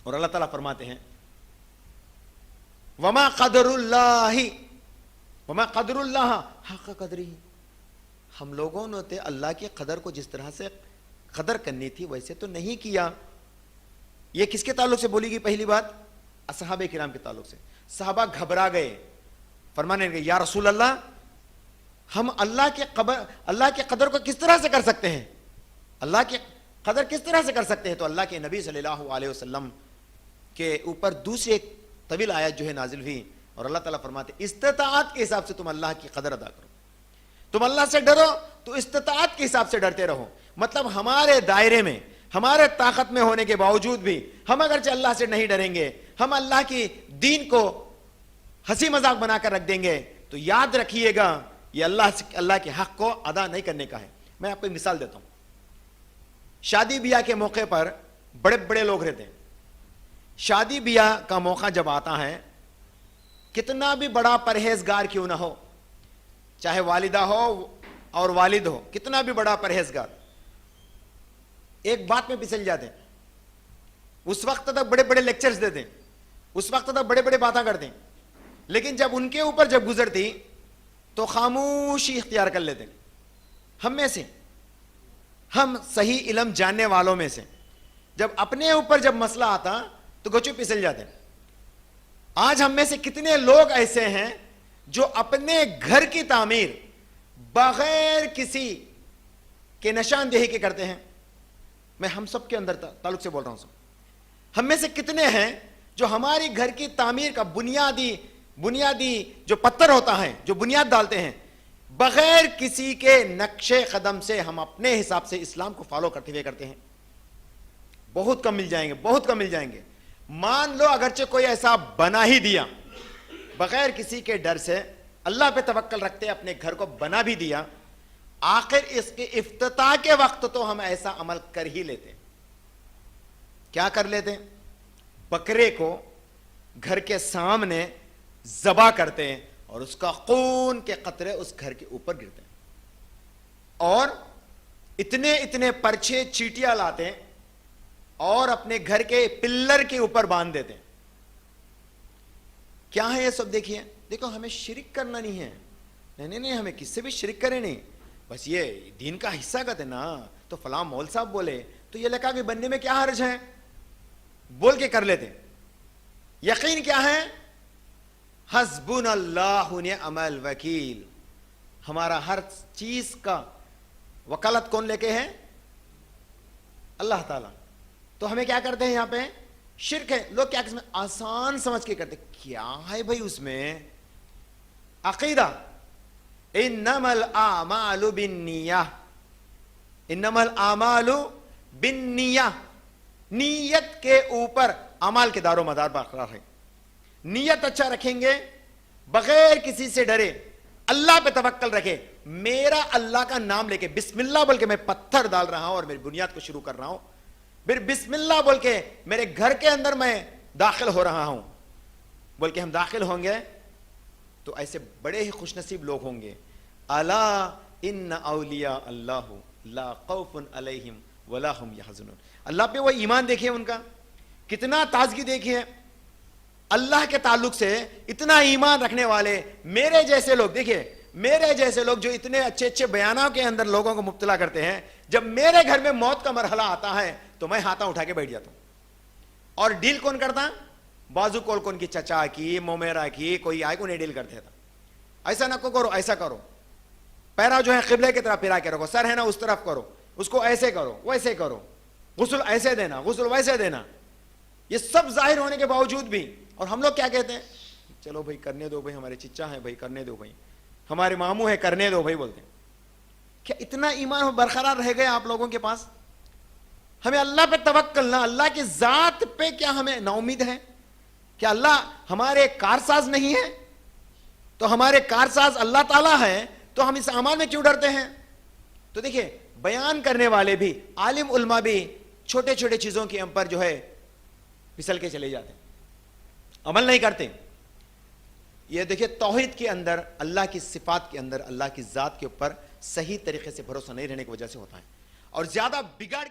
اور اللہ تعالیٰ فرماتے ہیں وما قدر اللہ حق قدری، ہم لوگوں نے اللہ کی قدر کو جس طرح سے قدر کرنی تھی ویسے تو نہیں کیا. یہ کس کے تعلق سے بولی گی؟ پہلی بات اصحابہ کرام کے تعلق سے. صحابہ گھبرا گئے، فرمانے لگے یا رسول اللہ ہم اللہ کے قدر کو کس طرح سے کر سکتے ہیں؟ اللہ کی قدر کس طرح سے کر سکتے ہیں؟ تو اللہ کے نبی صلی اللہ علیہ وسلم کے اوپر دوسری ایک طویل آیت جو ہے نازل ہوئی، اور اللہ تعالیٰ فرماتے استطاعت کے حساب سے تم اللہ کی قدر ادا کرو. تم اللہ سے ڈرو تو استطاعت کے حساب سے ڈرتے رہو. مطلب ہمارے دائرے میں، ہمارے طاقت میں ہونے کے باوجود بھی ہم اگرچہ اللہ سے نہیں ڈریں گے، ہم اللہ کی دین کو ہنسی مذاق بنا کر رکھ دیں گے، تو یاد رکھیے گا یہ اللہ کے حق کو ادا نہیں کرنے کا ہے. میں آپ کو ایک مثال دیتا ہوں. شادی بیاہ کے موقع پر بڑے بڑے لوگ رہتے ہیں. شادی بیاہ کا موقع جب آتا ہے، کتنا بھی بڑا پرہیزگار کیوں نہ ہو، چاہے والدہ ہو اور والد ہو، کتنا بھی بڑا پرہیزگار، ایک بات میں پھسل جاتے ہیں. اس وقت تک بڑے بڑے لیکچرز دیتے ہیں، اس وقت تک بڑے بڑے باتیں کرتے ہیں، لیکن جب ان کے اوپر جب گزرتی تو خاموشی اختیار کر لیتے ہیں. ہم میں سے، ہم صحیح علم جاننے والوں میں سے جب اپنے اوپر جب مسئلہ آتا تو گچو پھسل جاتے ہیں. آج ہم میں سے کتنے لوگ ایسے ہیں جو اپنے گھر کی تعمیر بغیر کسی کے نشاندہی کے کرتے ہیں؟ میں ہم سب کے اندر تعلق سے بول رہا ہوں. ہم میں سے کتنے ہیں جو ہماری گھر کی تعمیر کا بنیادی جو پتھر ہوتا ہے، جو بنیاد ڈالتے ہیں، بغیر کسی کے نقش قدم سے ہم اپنے حساب سے اسلام کو فالو کرتے ہوئے کرتے ہیں؟ بہت کم مل جائیں گے، بہت کم مل جائیں گے. مان لو اگرچہ کوئی ایسا بنا ہی دیا، بغیر کسی کے ڈر سے اللہ پہ توکل رکھتے اپنے گھر کو بنا بھی دیا، آخر اس کے افتتاح کے وقت تو ہم ایسا عمل کر ہی لیتے. کیا کر لیتے؟ بکرے کو گھر کے سامنے ذبح کرتے ہیں اور اس کا خون کے قطرے اس گھر کے اوپر گرتے ہیں، اور اتنے پرچے چیٹیاں لاتے ہیں اور اپنے گھر کے پلر کے اوپر باندھ دیتے ہیں. کیا ہے یہ سب؟ دیکھو ہمیں شرک کرنا نہیں ہے. نہیں، ہمیں کس سے بھی شرک کرے نہیں، بس یہ دین کا حصہ کہتے نا، تو فلاں مول صاحب بولے تو یہ لگا کہ بننے میں کیا حرج ہے، بول کے کر لیتے. یقین کیا ہے؟ حسبنا اللہ نعم الوکیل. ہمارا ہر چیز کا وکالت کون لے کے ہے؟ اللہ تعالیٰ. تو ہمیں کیا کرتے ہیں یہاں پہ؟ شرک ہے. لوگ کیا قسم آسان سمجھ کے کرتے. کیا ہے بھائی اس میں؟ عقیدہ انما الاعمال بالنیہ، انما الاعمال بالنیہ. نیت کے اوپر اعمال کے دار و مدار برقرار ہے. نیت اچھا رکھیں گے، بغیر کسی سے ڈرے اللہ پہ توکل رکھے، میرا اللہ کا نام لے کے بسم اللہ بول کے میں پتھر ڈال رہا ہوں اور میری بنیاد کو شروع کر رہا ہوں، پھر بسم اللہ بول کے میرے گھر کے اندر میں داخل ہو رہا ہوں بول کے ہم داخل ہوں گے، تو ایسے بڑے ہی خوش نصیب لوگ ہوں گے. الا ان اولیاء اللہ لا خوف علیہم ولا هم يحزنون. اللہ پہ وہ ایمان دیکھیے، ان کا کتنا تازگی دیکھیے. اللہ کے تعلق سے اتنا ایمان رکھنے والے میرے جیسے لوگ، دیکھیے میرے جیسے لوگ جو اتنے اچھے بیانوں کے اندر لوگوں کو مبتلا کرتے ہیں، جب میرے گھر میں موت کا مرحلہ آتا ہے تو میں ہاتھاں اٹھا کے بیٹھ جاتا ہوں. اور ڈیل کون کرتا؟ بازو کون کی چچا کی، مومیرا کی، کوئی آئے کو نہیں ڈیل کرتے تھا. ایسا نہ کرو، ایسا کرو، پیرا جو ہے قبلے کی طرف پھرا کے رکھو، سر ہے نا اس طرف کرو، اس کو ایسے کرو ویسے کرو، غسل ایسے دینا، غسل ویسے دینا. یہ سب ظاہر ہونے کے باوجود بھی، اور ہم لوگ کیا کہتے ہیں؟ چلو بھائی کرنے دو بھائی، ہمارے چچا ہیں بھائی کرنے دو بھائی، ہمارے ماموں ہیں کرنے دو بھائی بولتے ہیں. کیا اتنا ایمان برقرار رہ گئے آپ لوگوں کے پاس؟ ہمیں اللہ پہ توکل نہ، اللہ کی ذات پہ کیا ہمیں نا امید ہے؟ کیا اللہ ہمارے کارساز نہیں ہے؟ تو ہمارے کارساز اللہ تعالیٰ ہے، تو ہم اس اعمال میں کیوں ڈرتے ہیں؟ تو دیکھیں بیان کرنے والے بھی، عالم علماء بھی چھوٹے چھوٹے چیزوں کے پر جو ہے پھسل کے چلے جاتے ہیں، عمل نہیں کرتے. یہ دیکھیں توحید کے اندر، اللہ کی صفات کے اندر، اللہ کی ذات کے اوپر صحیح طریقے سے بھروسہ نہیں رہنے کی وجہ سے ہوتا ہے. اور زیادہ بگاڑ